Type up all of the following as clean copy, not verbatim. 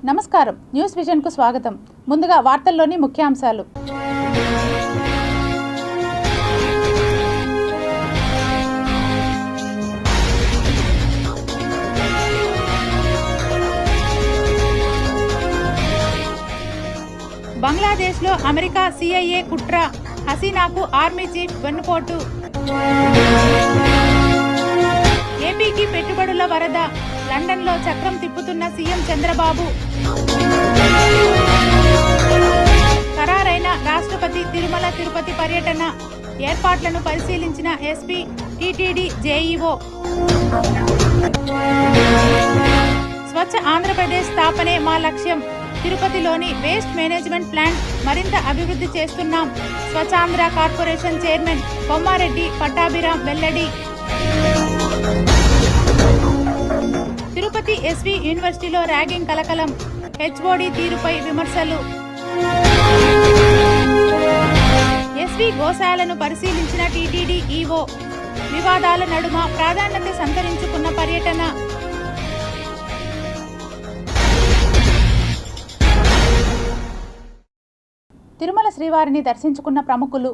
నమస్కారం, న్యూస్ విజన్కు స్వాగతం. ముందుగా వార్తల్లోని ముఖ్యాంశాలు. బంగ్లాదేశ్లో అమెరికా CIA కుట్ర, హసీనాకు ఆర్మీ చీఫ్ వెన్నుపోటు. ఏపీకి పెట్టుబడుల వరద, లండన్లో చక్రం తిప్పుతున్న సీఎం చంద్రబాబు. ఖరారైన రాష్ట్రపతి తిరుమల తిరుపతి పర్యటన, ఏర్పాట్లను పరిశీలించిన ఎస్పీ, టీటీడీ జేఈఓ. స్వచ్ఛ ఆంధ్రప్రదేశ్ స్థాపనే మా లక్ష్యం. తిరుపతిలోని వేస్ట్ మేనేజ్మెంట్ ప్లాంట్ మరింత అభివృద్ధి చేస్తున్నాం. స్వచ్ఛాంధ్ర కార్పొరేషన్ చైర్మన్ కొమ్మారెడ్డి పట్టాభిరాం వెల్లడి. తిరుపతి ఎస్వి యూనివర్సిటీలో ర్యాగింగ్ కలకలం, హెచ్ఓడి తీరుపై విమర్శలు. ఎస్వి గోశాలను పరిశీలించిన టీటీడీ ఈవో. వివాదాల నడుమ ప్రాధాన్యత సంతరించుకున్న పర్యటన. తిరుమల శ్రీవారిని దర్శించుకున్న ప్రముఖులు.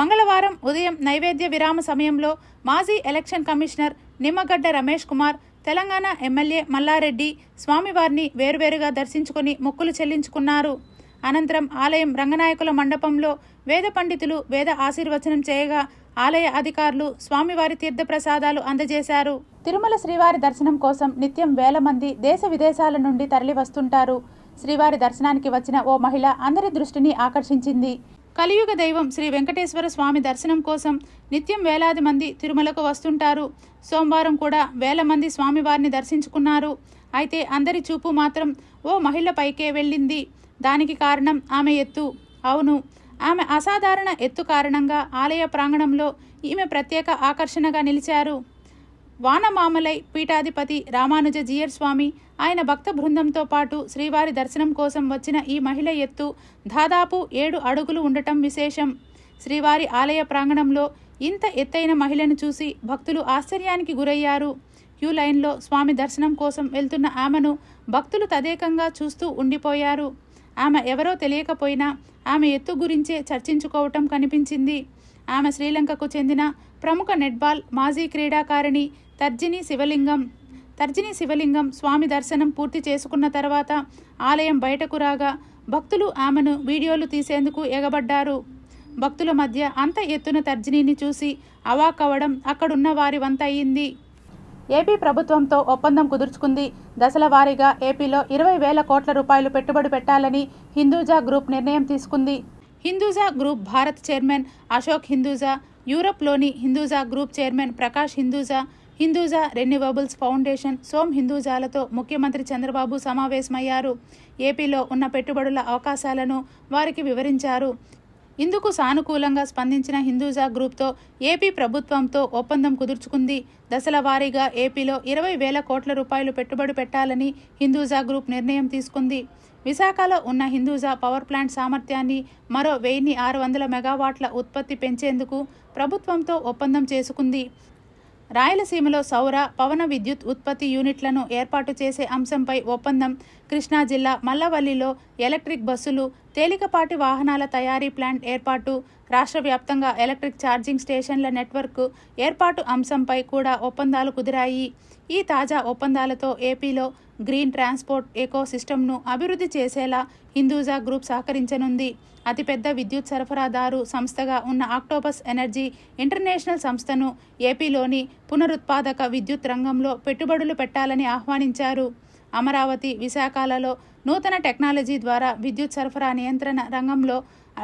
మంగళవారం ఉదయం నైవేద్య విరామ సమయంలో మాజీ election commissioner Nimmagadda Ramesh Kumar, Telangana MLA Mallareddy స్వామివారిని వేర్వేరుగా దర్శించుకుని మొక్కులు చెల్లించుకున్నారు. అనంతరం ఆలయం రంగనాయకుల మండపంలో వేద పండితులు వేద ఆశీర్వచనం చేయగా ఆలయ అధికారులు స్వామివారి తీర్థప్రసాదాలు అందజేశారు. తిరుమల శ్రీవారి దర్శనం కోసం నిత్యం వేల మంది దేశ విదేశాల నుండి తరలి వస్తుంటారు. శ్రీవారి దర్శనానికి వచ్చిన ఓ మహిళ అందరి దృష్టిని ఆకర్షించింది. కలియుగ దైవం శ్రీ వెంకటేశ్వర స్వామి దర్శనం కోసం నిత్యం వేలాది మంది తిరుమలకు వస్తుంటారు. సోమవారం కూడా వేల మంది స్వామివారిని దర్శించుకున్నారు. అయితే అందరి చూపు మాత్రం ఓ మహిళ పైకే వెళ్ళింది. దానికి కారణం ఆమె ఎత్తు. అవును, ఆమె అసాధారణ ఎత్తు కారణంగా ఆలయ ప్రాంగణంలో ఈమె ప్రత్యేక ఆకర్షణగా నిలిచారు. వానమామలై పీఠాధిపతి రామానుజ జీయర్ స్వామి, ఆయన భక్త బృందంతో పాటు శ్రీవారి దర్శనం కోసం వచ్చిన ఈ మహిళ ఎత్తు దాదాపు 7 అడుగులు ఉండటం విశేషం. శ్రీవారి ఆలయ ప్రాంగణంలో ఇంత ఎత్తైన మహిళను చూసి భక్తులు ఆశ్చర్యానికి గురయ్యారు. క్యూ లైన్లో స్వామి దర్శనం కోసం వెళ్తున్న ఆమెను భక్తులు తదేకంగా చూస్తూ ఉండిపోయారు. ఆమె ఎవరో తెలియకపోయినా ఆమె ఎత్తు గురించే చర్చించుకోవటం కనిపించింది. ఆమె శ్రీలంకకు చెందిన ప్రముఖ నెట్బాల్ మాజీ క్రీడాకారిణి తర్జిని శివలింగం స్వామి దర్శనం పూర్తి చేసుకున్న తర్వాత ఆలయం బయటకు రాగా భక్తులు ఆమెను వీడియోలు తీసేందుకు ఎగబడ్డారు. భక్తుల మధ్య అంత ఎత్తున తర్జినిని చూసి అవాక్కవడం అక్కడున్న వారి వంత అయింది. ఏపీ ప్రభుత్వంతో ఒప్పందం కుదుర్చుకుంది. దశల వారీగా ఏపీలో 20,000 కోట్ల రూపాయలు పెట్టుబడి పెట్టాలని హిందూజా గ్రూప్ నిర్ణయం తీసుకుంది. హిందూజా గ్రూప్ భారత్ చైర్మన్ అశోక్ హిందూజా, యూరప్లోని Hinduja group chairman Prakash Hinduja, Hinduja renewables foundation Som హిందూజాలతో ముఖ్యమంత్రి చంద్రబాబు సమావేశమయ్యారు. ఏపీలో ఉన్న పెట్టుబడుల అవకాశాలను వారికి వివరించారు. ఇందుకు సానుకూలంగా స్పందించిన హిందూజా గ్రూప్తో ఏపీ ప్రభుత్వంతో ఒప్పందం కుదుర్చుకుంది. దశల వారీగా ఏపీలో 20,000 కోట్ల రూపాయలు పెట్టుబడి పెట్టాలని హిందూజా గ్రూప్ నిర్ణయం తీసుకుంది. విశాఖలో ఉన్న హిందూజా పవర్ ప్లాంట్ సామర్థ్యాన్ని మరో 1,600 మెగావాట్ల ఉత్పత్తి పెంచేందుకు ప్రభుత్వంతో ఒప్పందం చేసుకుంది. రాయలసీమలో సౌర, పవన విద్యుత్ ఉత్పత్తి యూనిట్లను ఏర్పాటు చేసే అంశంపై ఒప్పందం. కృష్ణా జిల్లా మల్లవల్లిలో ఎలక్ట్రిక్ బస్సులు, తేలికపాటి వాహనాల తయారీ ప్లాంట్ ఏర్పాటు, రాష్ట్ర వ్యాప్తంగా ఎలక్ట్రిక్ ఛార్జింగ్ స్టేషన్ల నెట్వర్క్ ఏర్పాటు అంశంపై కూడా ఒప్పందాలు కుదిరాయి. ఈ తాజా ఒప్పందాలతో ఏపీలో గ్రీన్ ట్రాన్స్పోర్ట్ ఎకో సిస్టమ్ను అభివృద్ధి చేసేలా హిందూజా గ్రూప్ సహకరించనుంది. అతిపెద్ద విద్యుత్ సరఫరాదారు సంస్థగా ఉన్న ఆక్టోపస్ ఎనర్జీ ఇంటర్నేషనల్ సంస్థను ఏపీలోని పునరుత్పాదక విద్యుత్ రంగంలో పెట్టుబడులు పెట్టాలని ఆహ్వానించారు. అమరావతి, విశాఖలలో నూతన టెక్నాలజీ ద్వారా విద్యుత్ సరఫరా నియంత్రణ రంగంలో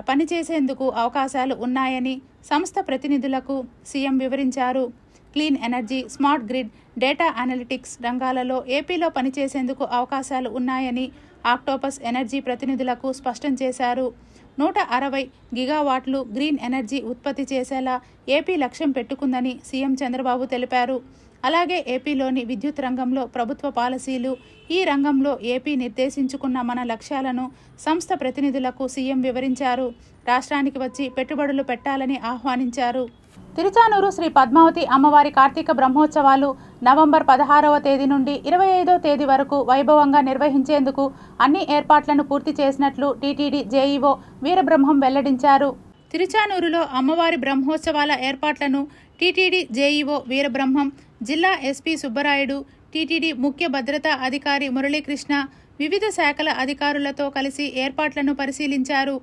పనిచేసేందుకు అవకాశాలు ఉన్నాయని సంస్థ ప్రతినిధులకు సీఎం వివరించారు. Clean energy, smart grid, data analytics రంగాలలో ఏపీలో పనిచేసేందుకు అవకాశాలు ఉన్నాయని ఆక్టోపస్ ఎనర్జీ ప్రతినిధులకు స్పష్టం చేశారు. 160 గిగావాట్లు గ్రీన్ ఎనర్జీ ఉత్పత్తి చేసేలా ఏపీ లక్ష్యం పెట్టుకుందని సీఎం చంద్రబాబు తెలిపారు. అలాగే ఏపీలోని విద్యుత్ రంగంలో ప్రభుత్వ పాలసీలు, ఈ రంగంలో ఏపీ నిర్దేశించుకున్న మన లక్ష్యాలను సంస్థ ప్రతినిధులకు సీఎం వివరించారు. రాష్ట్రానికి వచ్చి పెట్టుబడులు పెట్టాలని ఆహ్వానించారు. తిరుచానూరు శ్రీ పద్మావతి అమ్మవారి కార్తీక బ్రహ్మోత్సవాలు నవంబర్ 16వ తేదీ నుండి 25వ తేదీ వరకు వైభవంగా నిర్వహించేందుకు అన్ని ఏర్పాట్లను పూర్తి చేసినట్లు టీటీడీ జేఈఓ వీరబ్రహ్మం వెల్లడించారు. తిరుచానూరులో అమ్మవారి బ్రహ్మోత్సవాల ఏర్పాట్లను టీటీడీ జేఈఓ వీరబ్రహ్మం, జిల్లా ఎస్పీ సుబ్బరాయుడు, టీటీడీ ముఖ్య భద్రతా అధికారి మురళీకృష్ణ, వివిధ శాఖల అధికారులతో కలిసి ఏర్పాట్లను పరిశీలించారు.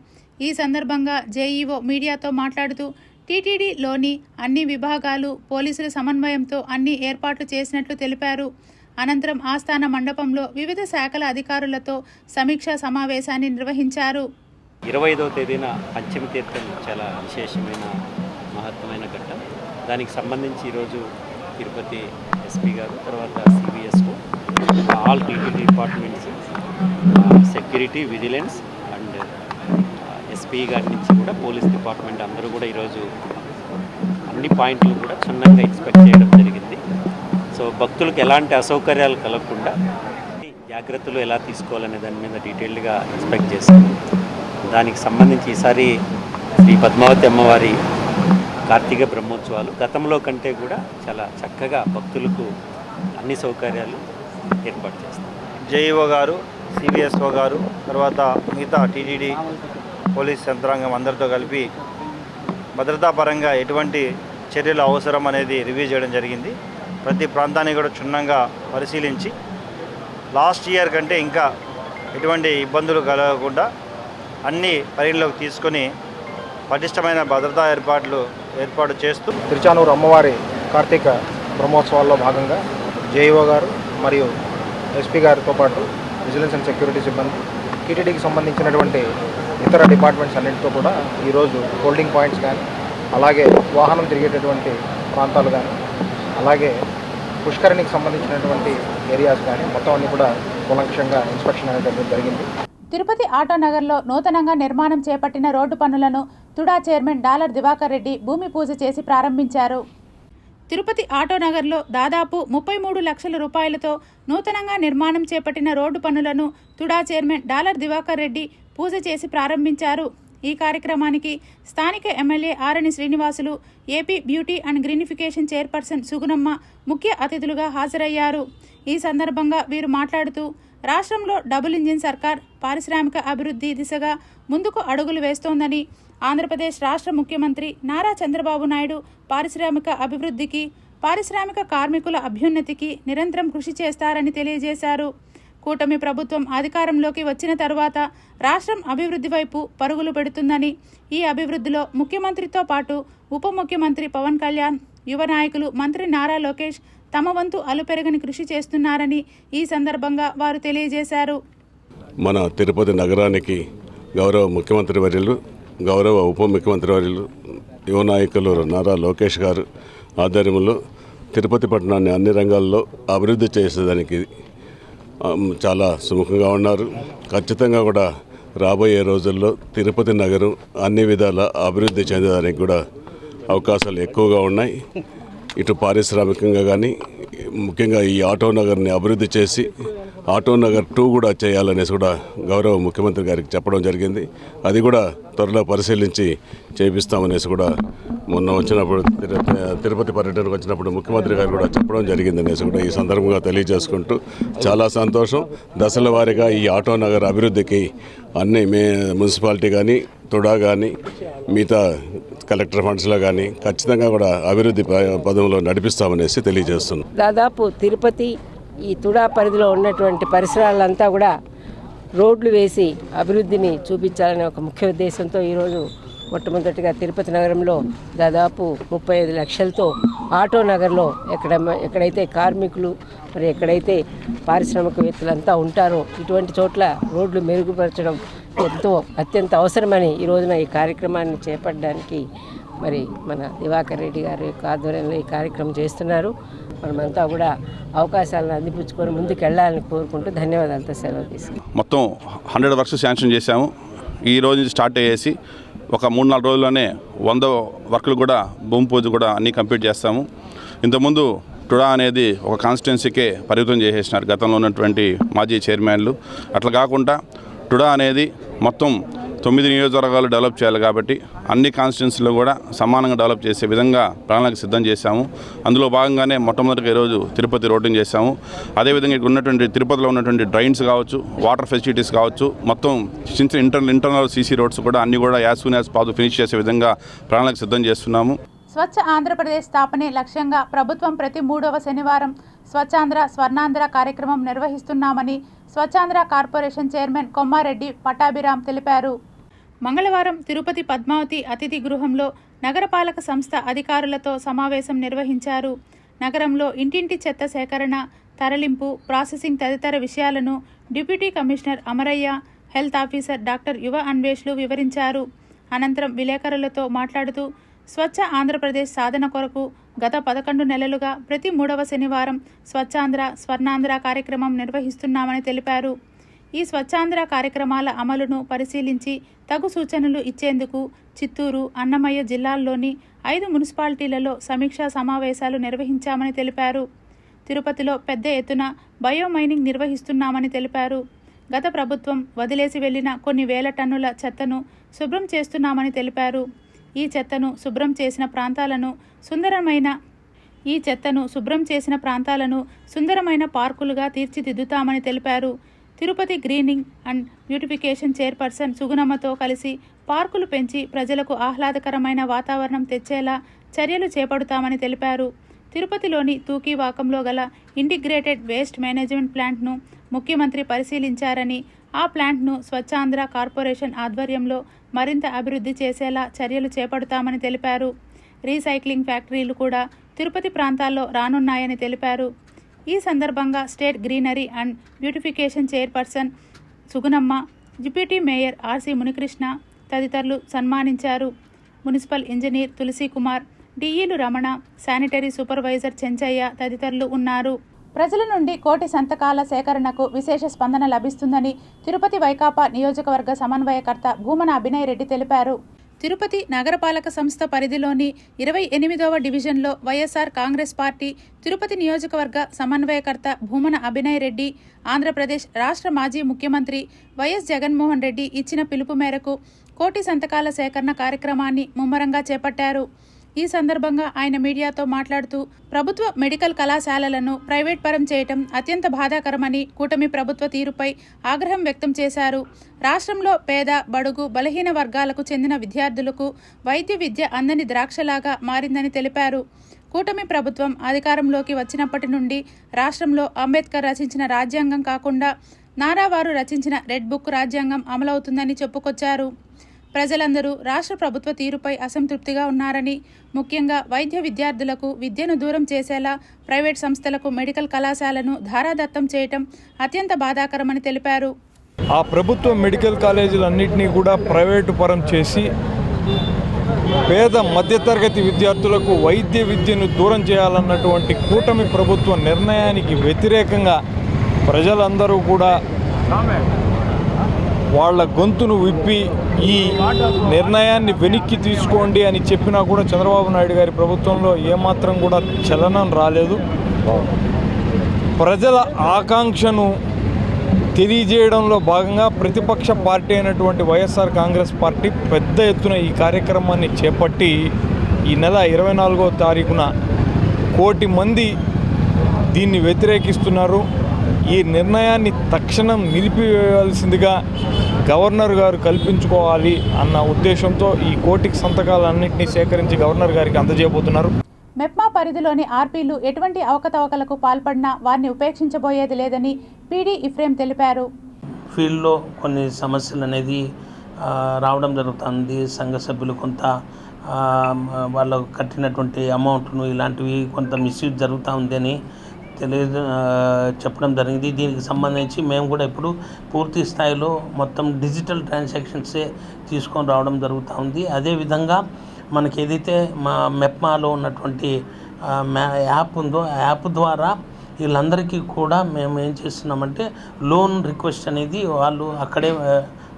ఈ సందర్భంగా జేఈఓ మీడియాతో మాట్లాడుతూ టీటీడీలోని అన్ని విభాగాలు పోలీసుల సమన్వయంతో అన్ని ఏర్పాట్లు చేసినట్లు తెలిపారు. అనంతరం ఆస్థాన మండపంలో వివిధ శాఖల అధికారులతో సమీక్షా సమావేశాన్ని నిర్వహించారు. 25వ తేదీన పంచమి తీర్థం చాలా విశేషమైన మహత్తమైన ఘట్టం. దానికి సంబంధించి ఈరోజు తిరుపతి ఎస్పీ గారు, తర్వాత CBSO, all TTD departments, security, vigilance and SP గారి నుంచి కూడా పోలీస్ డిపార్ట్మెంట్ అందరూ కూడా ఈరోజు అన్ని పాయింట్లు కూడా క్షుణ్ణంగా ఇన్స్పెక్ట్ చేయడం జరిగింది. సో భక్తులకు ఎలాంటి అసౌకర్యాలు కలగకుండా జాగ్రత్తలు ఎలా తీసుకోవాలనే దాని మీద డీటెయిల్డ్గా ఇన్స్పెక్ట్ చేశాం. దానికి సంబంధించి ఈసారి శ్రీ పద్మావతి అమ్మవారి కార్తీక బ్రహ్మోత్సవాలు గతంలో కంటే కూడా చాలా చక్కగా భక్తులకు అన్ని సౌకర్యాలు ఏర్పాటు చేస్తాం. జేఈఓ గారు, సిబిఎస్ఓ గారు, తర్వాత మిగతా టీటీడీ పోలీస్ యంత్రాంగం అందరితో కలిపి భద్రతాపరంగా ఎటువంటి చర్యలు అవసరం అనేది రివ్యూ చేయడం జరిగింది. ప్రతి ప్రాంతాన్ని కూడా క్షుణ్ణంగా పరిశీలించి లాస్ట్ ఇయర్ కంటే ఇంకా ఎటువంటి ఇబ్బందులు కలగకుండా అన్ని పరిగణలోకి తీసుకొని పటిష్టమైన భద్రతా ఏర్పాటు చేస్తూ తిరుచానూరు అమ్మవారి కార్తీక బ్రహ్మోత్సవాల్లో భాగంగా జేఈఓ గారు మరియు ఎస్పీ గారితో పాటు విజిలెన్స్ అండ్ సెక్యూరిటీ సిబ్బంది, టీటీడీకి సంబంధించినటువంటి ఇతర డిపార్ట్మెంట్స్ అన్నింటితో కూడా ఈరోజు హోల్డింగ్ పాయింట్స్ కానీ, అలాగే వాహనం తిరిగేటటువంటి ప్రాంతాలు కానీ, అలాగే పుష్కరిణికి సంబంధించినటువంటి ఏరియాస్ కానీ మొత్తం అన్ని కూడా కూలంకషంగా ఇన్స్పెక్షన్ అనేటటువంటి జరిగింది. తిరుపతి ఆటోనగర్లో నూతనంగా నిర్మాణం చేపట్టిన రోడ్డు పనులను తుడా చైర్మన్ డాలర్ దివాకర్ రెడ్డి భూమి పూజ చేసి ప్రారంభించారు. తిరుపతి ఆటోనగర్లో దాదాపు 33 లక్షల రూపాయలతో నూతనంగా నిర్మాణం చేపట్టిన రోడ్డు పనులను తుడా చైర్మన్ డాలర్ దివాకర్ రెడ్డి పూజ చేసి ప్రారంభించారు. ఈ కార్యక్రమానికి స్థానిక MLA Arani Srinivasulu, AP beauty and greenification chairperson Sugunamma ముఖ్య అతిథులుగా హాజరయ్యారు. ఈ సందర్భంగా వీరు మాట్లాడుతూ రాష్ట్రంలో డబుల్ ఇంజిన్ సర్కార్ పారిశ్రామిక అభివృద్ధి దిశగా ముందుకు అడుగులు వేస్తోందని, ఆంధ్రప్రదేశ్ రాష్ట్ర ముఖ్యమంత్రి నారా చంద్రబాబు నాయుడు పారిశ్రామిక అభివృద్ధికి, పారిశ్రామిక కార్మికుల అభ్యున్నతికి నిరంతరం కృషి చేస్తారని తెలియజేశారు. కూటమి ప్రభుత్వం అధికారంలోకి వచ్చిన తరువాత రాష్ట్రం అభివృద్ధి వైపు పరుగులు పెడుతుందని, ఈ అభివృద్ధిలో ముఖ్యమంత్రితో పాటు ఉప ముఖ్యమంత్రి పవన్ కళ్యాణ్, యువ నాయకులు మంత్రి నారా లోకేష్ తమ వంతు అలుపెరగని కృషి చేస్తున్నారని ఈ సందర్భంగా వారు తెలియజేశారు. మన తిరుపతి నగరానికి గౌరవ ముఖ్యమంత్రి వర్యులు, గౌరవ ఉప ముఖ్యమంత్రి వర్యులు, యువ నాయకులు నారా లోకేష్ గారు ఆధ్వర్యంలో తిరుపతి పట్టణాన్ని అన్ని రంగాల్లో అభివృద్ధి చేసేదానికి చాలా సుముఖంగా ఉన్నారు. ఖచ్చితంగా కూడా రాబోయే రోజుల్లో తిరుపతి నగరం అన్ని విధాల అభివృద్ధి చెందడానికి కూడా అవకాశాలు ఎక్కువగా ఉన్నాయి. ఇటు పారిశ్రామికంగా కానీ, ముఖ్యంగా ఈ ఆటో నగర్ని అభివృద్ధి చేసి ఆటో నగర్ 2 కూడా చేయాలనేసి కూడా గౌరవ ముఖ్యమంత్రి గారికి చెప్పడం జరిగింది. అది కూడా త్వరలో పరిశీలించి చేపిస్తామనేసి కూడా మొన్న వచ్చినప్పుడు తిరుపతి పర్యటనకు వచ్చినప్పుడు ముఖ్యమంత్రి గారు కూడా చెప్పడం జరిగింది అనేసి కూడా ఈ సందర్భంగా తెలియజేసుకుంటూ చాలా సంతోషం. దశల వారీగా ఈ ఆటో నగర్ అభివృద్ధికి అన్ని మున్సిపాలిటీ కానీ, తుడా కానీ, మిగతా కలెక్టర్ ఫండ్స్లో కానీ ఖచ్చితంగా కూడా అభివృద్ధి పదంలో నడిపిస్తామనేసి తెలియజేస్తున్నాం. దాదాపు తిరుపతి ఈ తుడా పరిధిలో ఉన్నటువంటి పరిసరాలంతా కూడా రోడ్లు వేసి అభివృద్ధిని చూపించాలనే ఒక ముఖ్య ఉద్దేశంతో ఈరోజు మొట్టమొదటిగా తిరుపతి నగరంలో దాదాపు 35 లక్షలతో ఆటో నగర్లో ఎక్కడైతే కార్మికులు, మరి ఎక్కడైతే పారిశ్రామికవేత్తలంతా ఉంటారో ఇటువంటి చోట్ల రోడ్లు మెరుగుపరచడం అత్యంత అవసరమని ఈ రోజున ఈ కార్యక్రమాన్ని చేపట్టడానికి మరి మన దివాకర్ రెడ్డి గారి యొక్క ఆధ్వర్యంలో ఈ కార్యక్రమం చేస్తున్నారు. మనమంతా కూడా అవకాశాలను అందిపుచ్చుకొని ముందుకు వెళ్ళాలని కోరుకుంటూ ధన్యవాదాలతో సెలవు తీసుకున్నాం. మొత్తం 100 వర్క్స్ శాంక్షన్ చేశాము. ఈ రోజు స్టార్ట్ అయ్యేసి ఒక 3-4 రోజుల్లోనే 100 వర్క్లు కూడా భూమి పూజ కూడా అన్నీ కంప్లీట్ చేస్తాము. ఇంతకుముందు టుడా అనేది ఒక కాన్స్టిట్యున్సీకే పరిమితం చేసేసినారు గతంలో ఉన్నటువంటి మాజీ చైర్మన్లు. అట్లా కాకుండా టుడా అనేది మొత్తం 9 నియోజకవర్గాలు డెవలప్ చేయాలి కాబట్టి అన్ని కాన్స్టిట్యున్సీలో కూడా సమానంగా డెవలప్ చేసే విధంగా ప్రణాళిక సిద్ధం చేశాము. అందులో భాగంగానే మొట్టమొదటిగా ఈరోజు తిరుపతి రోడ్డింగ్ చేశాము. అదేవిధంగా ఇక్కడ ఉన్నటువంటి తిరుపతిలో ఉన్నటువంటి డ్రైన్స్ కావచ్చు, వాటర్ ఫెసిలిటీస్ కావచ్చు, మొత్తం చిన్న ఇంటర్నల్ సీసీ రోడ్స్ కూడా అన్ని కూడా as soon as possible finish చేసే విధంగా ప్రణాళిక సిద్ధం చేస్తున్నాము. స్వచ్ఛ ఆంధ్రప్రదేశ్ స్థాపనే లక్ష్యంగా ప్రభుత్వం ప్రతి 3వ శనివారం స్వచ్ఛాంధ్ర స్వర్ణాంధ్ర కార్యక్రమం నిర్వహిస్తున్నామని స్వచ్ఛాంధ్ర కార్పొరేషన్ చైర్మన్ కొమ్మారెడ్డి పట్టాభిరామ్ తెలిపారు. మంగళవారం తిరుపతి పద్మావతి అతిథి గృహంలో నగరపాలక సంస్థ అధికారులతో సమావేశం నిర్వహించారు. నగరంలో ఇంటింటి చెత్త సేకరణ, తరలింపు, ప్రాసెసింగ్ తదితర విషయాలను deputy commissioner Amarayya, health officer doctor యువ అన్వేష్లు వివరించారు. అనంతరం విలేకరులతో మాట్లాడుతూ స్వచ్ఛ ఆంధ్రప్రదేశ్ సాధన కొరకు గత 11 నెలలుగా ప్రతి 3వ శనివారం స్వచ్ఛాంధ్ర స్వర్ణాంధ్ర కార్యక్రమం నిర్వహిస్తున్నామని తెలిపారు. ఈ స్వచ్ఛాంధ్ర కార్యక్రమాల అమలును పరిశీలించి తగు సూచనలు ఇచ్చేందుకు చిత్తూరు, అన్నమయ్య జిల్లాల్లోని 5 మున్సిపాలిటీలలో సమీక్షా సమావేశాలు నిర్వహించామని తెలిపారు. తిరుపతిలో పెద్ద ఎత్తున బయోమైనింగ్ నిర్వహిస్తున్నామని తెలిపారు. గత ప్రభుత్వం వదిలేసి వెళ్లిన కొన్ని వేల టన్నుల చెత్తను శుభ్రం చేస్తున్నామని తెలిపారు. ఈ చెత్తను శుభ్రం చేసిన ప్రాంతాలను సుందరమైన పార్కులుగా తీర్చిదిద్దుతామని తెలిపారు. Tirupati greening and beautification chairperson సుగుణమ్మతో కలిసి పార్కులు పెంచి ప్రజలకు ఆహ్లాదకరమైన వాతావరణం తెచ్చేలా చర్యలు చేపడతామని తెలిపారు. తిరుపతిలోని తూకీవాకంలో గల ఇంటిగ్రేటెడ్ వేస్ట్ మేనేజ్మెంట్ ప్లాంట్ను ముఖ్యమంత్రి పరిశీలించారని, ఆ ప్లాంట్ను స్వచ్ఛాంధ్ర కార్పొరేషన్ ఆధ్వర్యంలో మరింత అభివృద్ధి చేసేలా చర్యలు చేపడతామని తెలిపారు. రీసైక్లింగ్ ఫ్యాక్టరీలు కూడా తిరుపతి ప్రాంతాల్లో రానున్నాయని తెలిపారు. ఈ సందర్భంగా state greenery and beautification chairperson Sugunamma, deputy mayor RC Munikrishna తదితరులు సన్మానించారు. మున్సిపల్ ఇంజనీర్ తులసి కుమార్, డిఈలు రమణ, శానిటరీ సూపర్వైజర్ చెంచయ్య తదితరులు ఉన్నారు. ప్రజల నుండి 1 కోటి సంతకాల సేకరణకు విశేష స్పందన లభిస్తుందని తిరుపతి వైకాపా నియోజకవర్గ సమన్వయకర్త భూమన అభినయ్ రెడ్డి తెలిపారు. తిరుపతి నగరపాలక సంస్థ పరిధిలోని 28వ డివిజన్లో వైఎస్ఆర్ కాంగ్రెస్ పార్టీ తిరుపతి నియోజకవర్గ సమన్వయకర్త భూమన అభినయ్ రెడ్డి, ఆంధ్రప్రదేశ్ రాష్ట్ర మాజీ ముఖ్యమంత్రి వైఎస్ జగన్మోహన్ రెడ్డి ఇచ్చిన పిలుపు మేరకు 1 కోటి సంతకాల సేకరణ కార్యక్రమాన్ని ముమ్మరంగా చేపట్టారు. ఈ సందర్భంగా ఆయన మీడియాతో మాట్లాడుతూ ప్రభుత్వ మెడికల్ కళాశాలలను ప్రైవేట్ పరం చేయటం అత్యంత బాధాకరమని, కూటమి ప్రభుత్వ తీరుపై ఆగ్రహం వ్యక్తం చేశారు. రాష్ట్రంలో పేద, బడుగు, బలహీన వర్గాలకు చెందిన విద్యార్థులకు వైద్య విద్య అందని ద్రాక్షలాగా మారిందని తెలిపారు. కూటమి ప్రభుత్వం అధికారంలోకి వచ్చినప్పటి నుండి రాష్ట్రంలో అంబేద్కర్ రచించిన రాజ్యాంగం కాకుండా నారావారు రచించిన రెడ్ బుక్ రాజ్యాంగం అమలవుతుందని చెప్పుకొచ్చారు. ప్రజలందరూ రాష్ట్ర ప్రభుత్వ తీరుపై అసంతృప్తిగా ఉన్నారని, ముఖ్యంగా వైద్య విద్యార్థులకు విద్యను దూరం చేసేలా ప్రైవేట్ సంస్థలకు మెడికల్ కళాశాలను ధారాదత్తం చేయటం అత్యంత బాధాకరమని తెలిపారు. ఆ ప్రభుత్వ మెడికల్ కాలేజీలన్నింటినీ కూడా ప్రైవేటు పరం చేసి పేద మధ్యతరగతి విద్యార్థులకు వైద్య విద్యను దూరం చేయాలన్నటువంటి కూటమి ప్రభుత్వ నిర్ణయానికి వ్యతిరేకంగా ప్రజలందరూ కూడా వాళ్ళ గొంతును విప్పి ఈ నిర్ణయాన్ని వెనక్కి తీసుకోండి అని చెప్పినా కూడా చంద్రబాబు నాయుడు గారి ప్రభుత్వంలో ఏమాత్రం కూడా చలనం రాలేదు. ప్రజల ఆకాంక్షను తెలియజేయడంలో భాగంగా ప్రతిపక్ష పార్టీ అయినటువంటి వైఎస్ఆర్ కాంగ్రెస్ పార్టీ పెద్ద ఎత్తున ఈ కార్యక్రమాన్ని చేపట్టి ఈ నెల 24వ తారీఖున 1 కోటి మంది దీన్ని వ్యతిరేకిస్తున్నారు. ఈ నిర్ణయాన్ని తక్షణం నిలిపివేయాల్సిందిగా గవర్నర్ గారు కల్పించుకోవాలి అన్న ఉద్దేశంతో ఈ 1 కోటి సంతకాలన్నింటినీ సేకరించి గవర్నర్ గారికి అందజేయబోతున్నారు. మెప్మా పరిధిలోని ఆర్పీలు ఎటువంటి అవకతవకలకు పాల్పడినా వారిని ఉపేక్షించబోయేది లేదని పీడీ ఇఫ్రేం తెలిపారు. ఫీల్డ్లో కొన్ని సమస్యలు అనేది రావడం జరుగుతుంది. సంఘ సభ్యులు కొంత వాళ్ళకు కట్టినటువంటి అమౌంట్ను ఇలాంటివి కొంత మిస్యూజ్ జరుగుతూ ఉందని చెప్పడం జరిగింది. దీనికి సంబంధించి మేము కూడా ఇప్పుడు పూర్తి స్థాయిలో మొత్తం డిజిటల్ ట్రాన్సాక్షన్సే తీసుకొని రావడం జరుగుతూ ఉంది. అదేవిధంగా మనకి ఏదైతే మా మెప్మాలో ఉన్నటువంటి యాప్ ఉందో ఆ యాప్ ద్వారా వీళ్ళందరికీ కూడా మేము ఏం చేస్తున్నామంటే లోన్ రిక్వెస్ట్ అనేది వాళ్ళు అక్కడే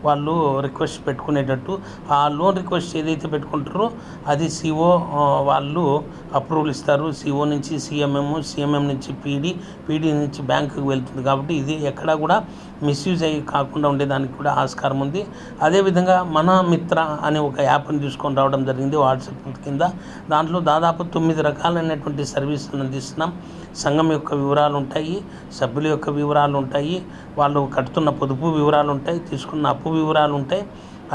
వాళ్ళు రిక్వెస్ట్ పెట్టుకునేటట్టు ఆ లోన్ రిక్వెస్ట్ ఏదైతే పెట్టుకుంటారో అది సిఓ వాళ్ళు అప్రూవల్ ఇస్తారు. సిఓ నుంచి సిఎంఎం, సిఎంఎం నుంచి పీడీ నుంచి బ్యాంకుకి వెళ్తుంది. కాబట్టి ఇది ఎక్కడా కూడా మిస్యూజ్ అయ్యి కాకుండా ఉండేదానికి కూడా ఆస్కారం ఉంది. అదేవిధంగా మన మిత్ర అనే ఒక యాప్ని తీసుకొని రావడం జరిగింది వాట్సాప్ కింద. దాంట్లో దాదాపు 9 రకాలైనటువంటి సర్వీసులను అందిస్తున్నాం. సంఘం యొక్క వివరాలు ఉంటాయి, సభ్యుల యొక్క వివరాలు ఉంటాయి, వాళ్ళు కడుతున్న పొదుపు వివరాలు ఉంటాయి, తీసుకున్న అప్పు వివరాలు ఉంటాయి.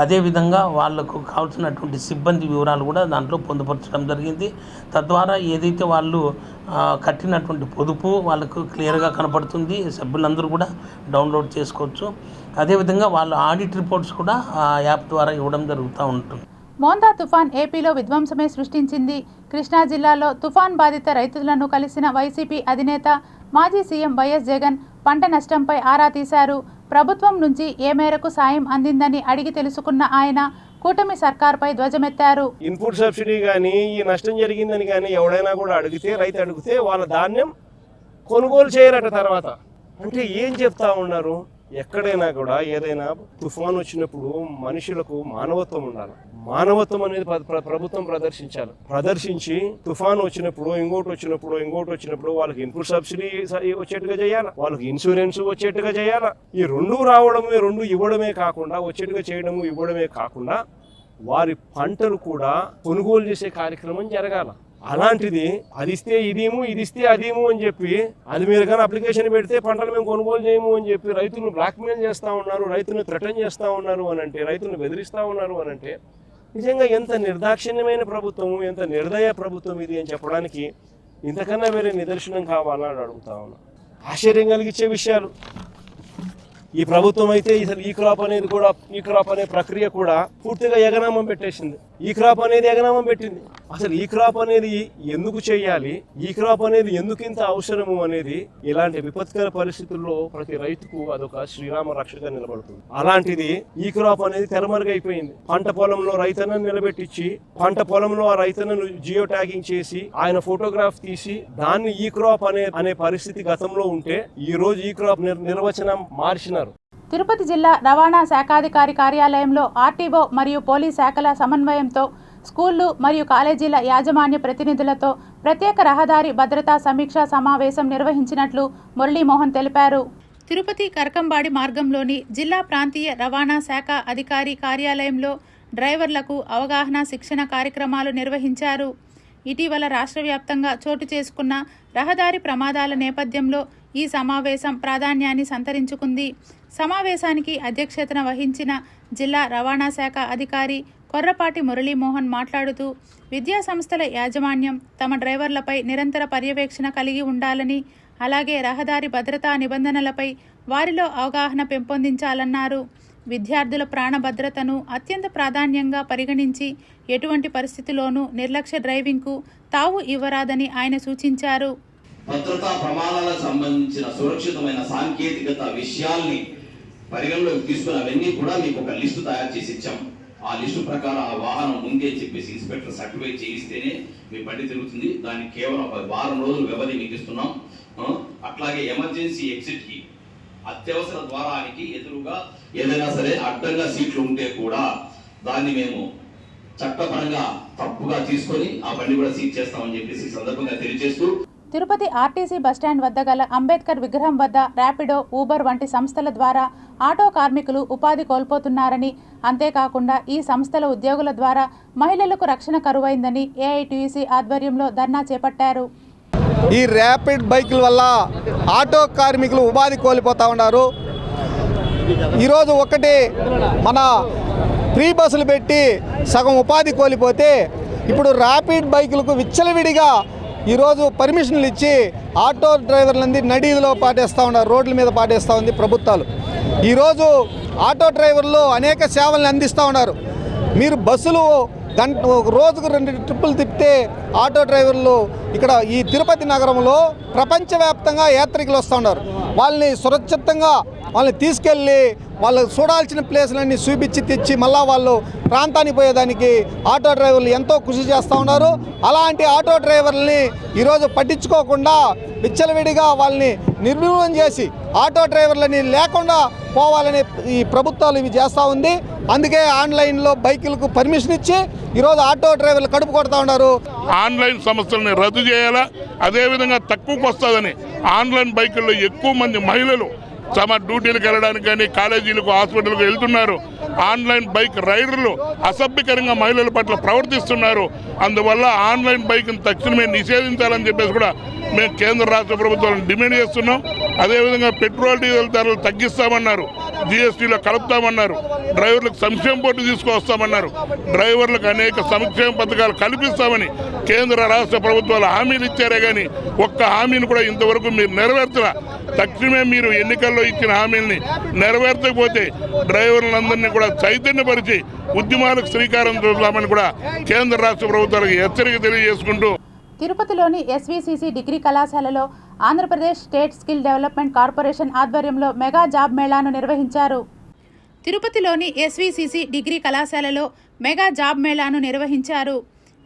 అదేవిధంగా వాళ్ళకు కావాల్సినటువంటి సిబ్బంది వివరాలు కూడా దాంట్లో పొందుపరచడం జరిగింది. తద్వారా ఏదైతే వాళ్ళు కట్టినటువంటి పొదుపు వాళ్ళకు క్లియర్గా కనపడుతుంది. సభ్యులందరూ కూడా డౌన్లోడ్ చేసుకోవచ్చు. అదేవిధంగా వాళ్ళ ఆడిట్ రిపోర్ట్స్ కూడా ఆ యాప్ ద్వారా ఇవ్వడం జరుగుతూ ఉంటుంది. మోందా తుఫాన్ ఏపీలో విధ్వంసమే సృష్టించింది. కృష్ణా జిల్లాలో తుఫాన్ బాధిత రైతులను కలిసిన వైసీపీ అధినేత మాజీ సీఎం వైఎస్ జగన్ పంట నష్టంపై ఆరా తీశారు. ప్రభుత్వం నుంచి ఏ మేరకు సాయం అందిందని అడిగి తెలుసుకున్న ఆయన కూటమి సర్కార్పై ధ్వజమెత్తారు. ఇన్పుట్ సబ్సిడీ కానీ ఈ నష్టం జరిగిందని కానీ ఎవడైనా కూడా రైతు అడిగితే వాళ్ళ ధాన్యం కొనుగోలు చేయరట. తర్వాత అంటే ఏం చెప్తా ఉన్నారు? ఎక్కడైనా కూడా ఏదైనా తుఫాన్ వచ్చినప్పుడు మనుషులకు మానవత్వం ఉండాలి. మానవత్వం అనేది ప్రభుత్వం ప్రదర్శించి తుఫాన్ వచ్చినప్పుడు ఇంకోటి వచ్చినప్పుడు వాళ్ళకి ఇన్పుట్ సబ్సిడీ వచ్చేట్టుగా చేయాలి, వాళ్ళకి ఇన్సూరెన్స్ వచ్చేట్టుగా చేయాలి. ఈ రెండు ఇవ్వడమే కాకుండా వచ్చేట్టుగా చేయడము ఇవ్వడమే కాకుండా వారి పంటలు కూడా కొనుగోలు చేసే కార్యక్రమం జరగాల. అలాంటిది అది ఇస్తే ఇదేమో ఇది ఇస్తే అదేమో అని చెప్పి అది మీరు కానీ అప్లికేషన్ పెడితే పంటలు మేము కొనుగోలు చేయము అని చెప్పి రైతులను బ్లాక్మెయిల్ చేస్తూ ఉన్నారు, రైతులను థ్రెటన్ చేస్తూ ఉన్నారు అని అంటే, రైతులను బెదిరిస్తూ ఉన్నారు అని అంటే నిజంగా ఎంత నిర్దాక్షిణ్యమైన ప్రభుత్వము, ఎంత నిర్దయ ప్రభుత్వం ఇది అని చెప్పడానికి ఇంతకన్నా వేరే నిదర్శనం కావాలా అని అడుగుతా ఉన్నా. ఆశ్చర్యం కలిగించే విషయాలు. ఈ ప్రభుత్వం అయితే ఈ క్రాప్ అనే ప్రక్రియ కూడా పూర్తిగా ఎగనామం పెట్టేసింది. ఈ క్రాప్ అనేది ఎగనామం పెట్టింది. అసలు ఈ క్రాప్ అనేది ఎందుకు చేయాలి, ఈ క్రాప్ అనేది ఎందుకు ఇంత అవసరము అనేది ఇలాంటి విపత్కర పరిస్థితుల్లో ప్రతి రైతుకు అదొక శ్రీరామ రక్షగా నిలబడుతుంది. అలాంటిది ఈ క్రాప్ అనేది తెరమరుగైపోయింది. పంట పొలంలో రైతన్నను నిలబెట్టించి పంట పొలంలో ఆ రైతన్నను జియో ట్యాగింగ్ చేసి ఆయన ఫోటోగ్రాఫ్ తీసి దాన్ని ఈ క్రాప్ అనే పరిస్థితి గతంలో ఉంటే ఈ రోజు ఈ క్రాప్ నిర్వచనం మార్చినారు. తిరుపతి జిల్లా రవాణా శాఖాధికారి కార్యాలయంలో ఆర్టీఓ మరియు పోలీస్ శాఖల సమన్వయంతో స్కూళ్లు మరియు కాలేజీల యాజమాన్య ప్రతినిధులతో ప్రత్యేక రహదారి భద్రతా సమీక్షా సమావేశం నిర్వహించినట్లు మురళీమోహన్ తెలిపారు. తిరుపతి కరకంబాడి మార్గంలోని జిల్లా ప్రాంతీయ రవాణా శాఖ అధికారి కార్యాలయంలో డ్రైవర్లకు అవగాహన శిక్షణ కార్యక్రమాలు నిర్వహించారు. ఇటీవల రాష్ట్ర వ్యాప్తంగా చోటు చేసుకున్న రహదారి ప్రమాదాల నేపథ్యంలో ఈ సమావేశం ప్రాధాన్యాన్ని సంతరించుకుంది. సమావేశానికి అధ్యక్షతన వహించిన జిల్లా రవాణా శాఖ అధికారి కొర్రపాటి మురళీమోహన్ మాట్లాడుతూ విద్యా సంస్థల యాజమాన్యం తమ డ్రైవర్లపై నిరంతర పర్యవేక్షణ కలిగి ఉండాలని, అలాగే రహదారి భద్రతా నిబంధనలపై వారిలో అవగాహన పెంపొందించాలన్నారు. విద్యార్థుల ప్రాణ భద్రతను అత్యంత ప్రాధాన్యంగా పరిగణించి ఎటువంటి పరిస్థితిలోనూ నిర్లక్ష్య డ్రైవింగ్కు తావు ఇవ్వరాదని ఆయన సూచించారు. భద్రతా ప్రమాణాలకు సంబంధించిన సురక్షితమైన సాంకేతికత విషయాల్ని పరిగణలోకి తీసుకుని అవన్నీ కూడా మీకు ఒక లిస్టు తయారు చేసి ఇచ్చాం. ఆ లిస్టు ప్రకారం ఆ వాహనం ముందే చెప్పేసి ఇన్స్పెక్టర్ సర్టిఫై చేయిస్తేనే మీ బండి తిరుగుతుంది. దానికి కేవలం 1 వారం రోజులు వ్యవధి మీకు ఇస్తున్నాం. అట్లాగే ఎమర్జెన్సీ ఎగ్జిట్కి అత్యవసర ద్వారానికి ఎదురుగా ఏదైనా సరే అడ్డంగా సీట్లు ఉంటే కూడా దాన్ని మేము చట్టపరంగా తప్పుగా తీసుకొని ఆ బండి కూడా సీజ్ చేస్తామని చెప్పేసి సందర్భంగా తెలియజేస్తూ తిరుపతి ఆర్టీసీ బస్టాండ్ వద్ద గల అంబేద్కర్ విగ్రహం వద్ద ర్యాపిడో, ఊబర్ వంటి సంస్థల ద్వారా ఆటో కార్మికులు ఉపాధి కోల్పోతున్నారని, అంతేకాకుండా ఈ సంస్థల ఉద్యోగుల ద్వారా మహిళలకు రక్షణ కరువైందని ఏఐటీయూసీ ఆధ్వర్యంలో ధర్నా చేపట్టారు. ఈ ర్యాపిడ్ బైకుల వల్ల ఆటో కార్మికులు ఉపాధి కోల్పోతూ ఉన్నారు. ఈరోజు ఒకటి మన ఫ్రీ బస్సులు పెట్టి సగం ఉపాధి కోల్పోతే ఇప్పుడు ర్యాపిడ్ బైకులకు విచ్చలవిడిగా ఈరోజు పర్మిషన్లు ఇచ్చి ఆటో డ్రైవర్లందరి నడిలో పాటేస్తూ ఉన్నారు, రోడ్ల మీద పాటేస్తూ ఉంది ప్రభుత్వాలు. ఈరోజు ఆటో డ్రైవర్లు అనేక సేవలను అందిస్తూ ఉన్నారు. మీరు బస్సులు రోజుకు 2 ట్రిప్పులు తిప్పితే ఆటో డ్రైవర్లు ఇక్కడ ఈ తిరుపతి నగరంలో ప్రపంచవ్యాప్తంగా యాత్రికులు వస్తూ ఉన్నారు. వాళ్ళని సురక్షితంగా వాళ్ళని తీసుకెళ్ళి వాళ్ళు చూడాల్సిన ప్లేసులన్నీ చూపించి తెచ్చి మళ్ళా వాళ్ళు ప్రాంతానికి పోయేదానికి ఆటో డ్రైవర్లు ఎంతో కృషి చేస్తూ ఉన్నారు. అలాంటి ఆటో డ్రైవర్లని ఈరోజు పట్టించుకోకుండా విచ్చలవిడిగా వాళ్ళని నిర్మూలన చేసి ఆటో డ్రైవర్లని లేకుండా పోవాలని ఈ ప్రభుత్వాలు ఇవి చేస్తూ ఉంది. అందుకే ఆన్లైన్లో బైకులకు పర్మిషన్ ఇచ్చి ఈరోజు ఆటో డ్రైవర్లు కడుపు కొడుతూ ఉన్నారు. ఆన్లైన్ సంస్థలని రద్దు చేయాలా, అదేవిధంగా తక్కువకు వస్తుందని ఆన్లైన్ బైకుల్లో ఎక్కువ మంది మహిళలు తమ డ్యూటీలకు వెళ్ళడానికి కానీ కాలేజీలకు హాస్పిటల్కు వెళ్తున్నారు. ఆన్లైన్ బైక్ రైడర్లు అసభ్యకరంగా మహిళల పట్ల ప్రవర్తిస్తున్నారు. అందువల్ల ఆన్లైన్ బైక్ను తక్షణమే నిషేధించాలని చెప్పేసి కూడా మేము కేంద్ర రాష్ట్ర ప్రభుత్వాలను డిమాండ్ చేస్తున్నాం. అదేవిధంగా పెట్రోల్ డీజిల్ ధరలు తగ్గిస్తామన్నారు, జీఎస్టీలో కలుపుతామన్నారు, డ్రైవర్లకు సంక్షేమ బోర్డు తీసుకువస్తామన్నారు, డ్రైవర్లకు అనేక సంక్షేమ పథకాలు కల్పిస్తామని కేంద్ర రాష్ట్ర ప్రభుత్వాలు హామీలు ఇచ్చారే కానీ ఒక్క హామీని కూడా ఇంతవరకు మీరు నెరవేర్చరా. తక్షణమే మీరు ఎన్నికల్లో ఇచ్చిన హామీల్ని నెరవేర్చకపోతే డ్రైవర్లందరినీ కూడా చైతన్యపరిచి ఉద్యమాలకు శ్రీకారం చుడతామని కూడా కేంద్ర రాష్ట్ర ప్రభుత్వాలకు హెచ్చరిక తెలియజేసుకుంటూ తిరుపతిలోని ఎస్వీసీసీ డిగ్రీ కళాశాలలో Andhra Pradesh state skill development corporation ఆధ్వర్యంలో మెగా జాబ్ మేళాను నిర్వహించారు. తిరుపతిలోని ఎస్వీసీసీ డిగ్రీ కళాశాలలో మెగా జాబ్ మేళాను నిర్వహించారు.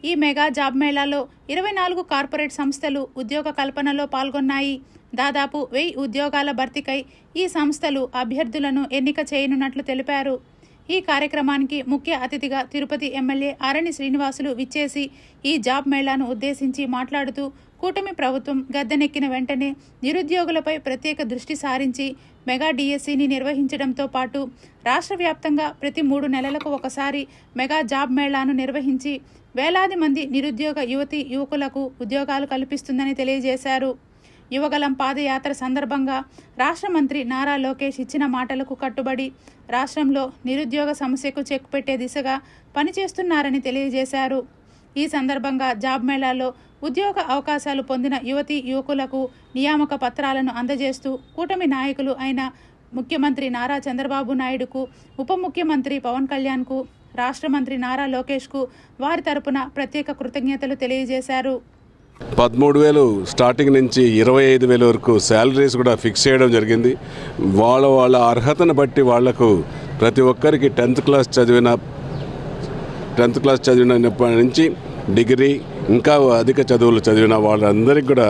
ఈ మెగా జాబ్ మేళాలో 24 కార్పొరేట్ సంస్థలు ఉద్యోగ కల్పనలో పాల్గొన్నాయి. దాదాపు 1000 ఉద్యోగాల భర్తీకై ఈ సంస్థలు అభ్యర్థులను ఎన్నిక చేయనున్నట్లు తెలిపారు. ఈ కార్యక్రమానికి ముఖ్య అతిథిగా తిరుపతి ఎమ్మెల్యే ఆరణి శ్రీనివాసులు విచ్చేసి ఈ జాబ్ మేళాను ఉద్దేశించి మాట్లాడుతూ కూటమి ప్రభుత్వం గద్దెనెక్కిన వెంటనే నిరుద్యోగులపై ప్రత్యేక దృష్టి సారించి మెగా డిఎస్సిని నిర్వహించడంతో పాటు రాష్ట్ర వ్యాప్తంగా ప్రతి 3 నెలలకు ఒకసారి మెగా జాబ్ మేళాను నిర్వహించి వేలాది మంది నిరుద్యోగ యువతీ యువకులకు ఉద్యోగాలు కల్పిస్తుందని తెలియజేశారు. యువగలం పాదయాత్ర సందర్భంగా రాష్ట్ర మంత్రి నారా లోకేష్ ఇచ్చిన మాటలకు కట్టుబడి రాష్ట్రంలో నిరుద్యోగ సమస్యకు చెక్ పెట్టే దిశగా పనిచేస్తున్నారని తెలియజేశారు. ఈ సందర్భంగా జాబ్ మేళాలో ఉద్యోగ అవకాశాలు పొందిన యువతీ యువకులకు నియామక పత్రాలను అందజేస్తూ కూటమి నాయకులు అయిన ముఖ్యమంత్రి నారా చంద్రబాబు నాయుడుకు, ఉప ముఖ్యమంత్రి పవన్ కళ్యాణ్కు, రాష్ట్ర మంత్రి నారా లోకేష్కు వారి తరపున ప్రత్యేక కృతజ్ఞతలు తెలియజేశారు. 13,000 స్టార్టింగ్ నుంచి 25,000 వరకు శాలరీస్ కూడా ఫిక్స్ చేయడం జరిగింది. వాళ్ళ అర్హతను బట్టి వాళ్లకు ప్రతి ఒక్కరికి 10th క్లాస్ చదివినప్పటి నుంచి డిగ్రీ ఇంకా అధిక చదువులు చదివిన వాళ్ళందరికీ కూడా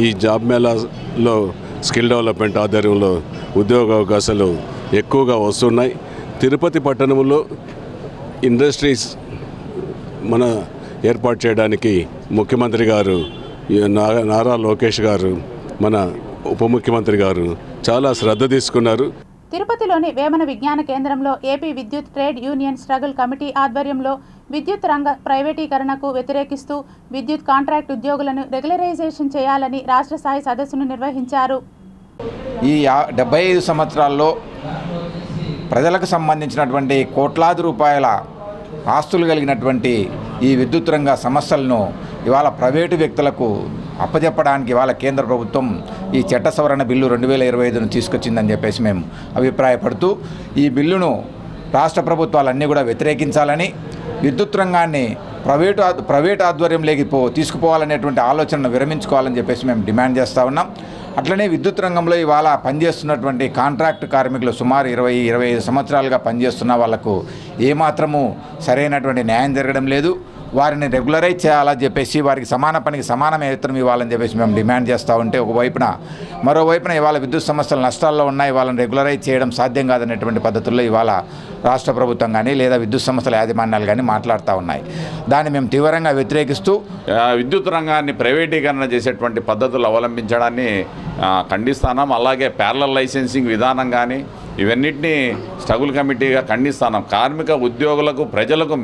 ఈ జాబ్ మేళాలో స్కిల్ డెవలప్మెంట్ ఆధ్వర్యంలో ఉద్యోగ అవకాశాలు ఎక్కువగా వస్తున్నాయి. తిరుపతి పట్టణంలో ఇండస్ట్రీస్ మన ఏర్పాటు చేయడానికి ముఖ్యమంత్రి గారు నారా లోకేష్ గారు, మన ఉప ముఖ్యమంత్రి గారు చాలా శ్రద్ధ తీసుకున్నారు. తిరుపతిలోని వేమన విజ్ఞాన కేంద్రంలో ఏపీ విద్యుత్ ట్రేడ్ యూనియన్ స్ట్రగుల్ కమిటీ ఆధ్వర్యంలో విద్యుత్ రంగ ప్రైవేటీకరణకు వ్యతిరేకిస్తూ విద్యుత్ కాంట్రాక్ట్ ఉద్యోగులను రెగ్యులరైజేషన్ చేయాలని రాష్ట్ర స్థాయి సదస్సును నిర్వహించారు. ఈ 75 సంవత్సరాల్లో ప్రజలకు సంబంధించినటువంటి కోట్లాది రూపాయల ఆస్తులు కలిగినటువంటి ఈ విద్యుత్ రంగ సమస్యలను ఇవాళ ప్రైవేటు వ్యక్తులకు అప్పజెప్పడానికి ఇవాళ కేంద్ర ప్రభుత్వం ఈ చట్ట సవరణ బిల్లు 2025ను తీసుకొచ్చిందని చెప్పేసి మేము అభిప్రాయపడుతూ ఈ బిల్లును రాష్ట్ర ప్రభుత్వాలన్నీ కూడా వ్యతిరేకించాలని, విద్యుత్ రంగాన్ని ప్రైవేట్ ఆధ్వర్యంలోకి తీసుకుపోవాలనేటువంటి ఆలోచనను విరమించుకోవాలని చెప్పేసి మేము డిమాండ్ చేస్తూ ఉన్నాం. అట్లనే విద్యుత్ రంగంలో ఇవాళ పనిచేస్తున్నటువంటి కాంట్రాక్ట్ కార్మికులు సుమారు 20-25 సంవత్సరాలుగా పనిచేస్తున్న వాళ్లకు ఏమాత్రము సరైనటువంటి న్యాయం జరగడం లేదు. వారిని రెగ్యులరైజ్ చేయాలని చెప్పేసి వారికి సమాన పనికి సమాన వేతనం ఇవ్వాలని చెప్పేసి మేము డిమాండ్ చేస్తూ ఉంటే మరోవైపున ఇవాళ విద్యుత్ సంస్థలు నష్టాల్లో ఉన్నాయి, వాళ్ళని రెగ్యులరైజ్ చేయడం సాధ్యం కాదనేటువంటి పద్ధతుల్లో ఇవాళ రాష్ట్ర ప్రభుత్వం కానీ లేదా విద్యుత్ సంస్థల యాజమాన్యాలు కానీ మాట్లాడుతూ ఉన్నాయి. దాన్ని మేము తీవ్రంగా వ్యతిరేకిస్తూ విద్యుత్ రంగాన్ని ప్రైవేటీకరణ చేసేటువంటి పద్ధతులు అవలంబించడాన్ని ఖండిస్తున్నాం. అలాగే ప్యారలల్ లైసెన్సింగ్ విధానం కానీ ఇవన్నిటినీ స్ట్రగుల్ కమిటీగా ఖండిస్తున్నాం. కార్మిక ఉద్యోగులకు ప్రజలకు